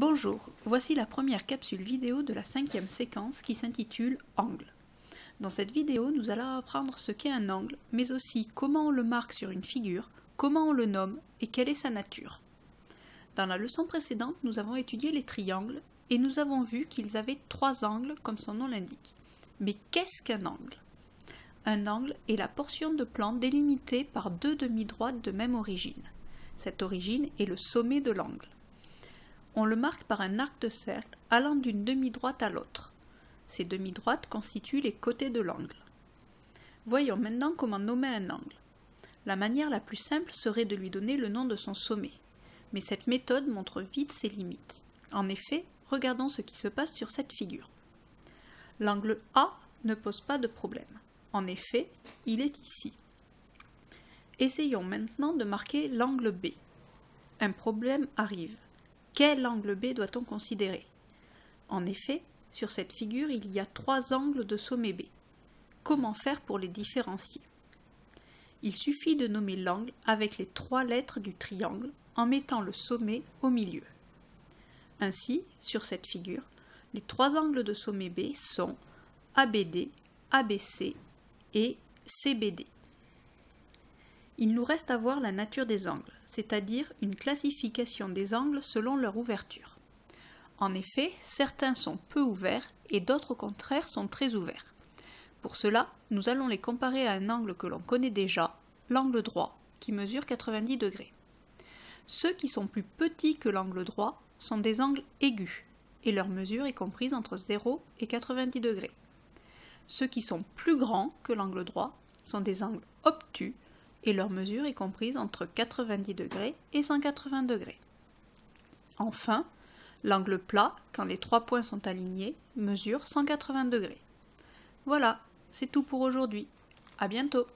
Bonjour, voici la première capsule vidéo de la 5e séquence qui s'intitule Angle. Dans cette vidéo, nous allons apprendre ce qu'est un angle, mais aussi comment on le marque sur une figure, comment on le nomme et quelle est sa nature. Dans la leçon précédente, nous avons étudié les triangles et nous avons vu qu'ils avaient 3 angles comme son nom l'indique. Mais qu'est-ce qu'un angle? Un angle est la portion de plan délimitée par 2 demi-droites de même origine. Cette origine est le sommet de l'angle. On le marque par un arc de cercle allant d'une demi-droite à l'autre. Ces demi-droites constituent les côtés de l'angle. Voyons maintenant comment nommer un angle. La manière la plus simple serait de lui donner le nom de son sommet. Mais cette méthode montre vite ses limites. En effet, regardons ce qui se passe sur cette figure. L'angle A ne pose pas de problème. En effet, il est ici. Essayons maintenant de marquer l'angle B. Un problème arrive. Quel angle B doit-on considérer? En effet, sur cette figure, il y a 3 angles de sommet B. Comment faire pour les différencier? Il suffit de nommer l'angle avec les 3 lettres du triangle en mettant le sommet au milieu. Ainsi, sur cette figure, les 3 angles de sommet B sont ABD, ABC et CBD. Il nous reste à voir la nature des angles, c'est-à-dire une classification des angles selon leur ouverture. En effet, certains sont peu ouverts et d'autres au contraire sont très ouverts. Pour cela, nous allons les comparer à un angle que l'on connaît déjà, l'angle droit, qui mesure 90 degrés. Ceux qui sont plus petits que l'angle droit sont des angles aigus, et leur mesure est comprise entre 0 et 90 degrés. Ceux qui sont plus grands que l'angle droit sont des angles obtus, et leur mesure est comprise entre 90 degrés et 180 degrés. Enfin, l'angle plat, quand les 3 points sont alignés, mesure 180 degrés. Voilà, c'est tout pour aujourd'hui. À bientôt!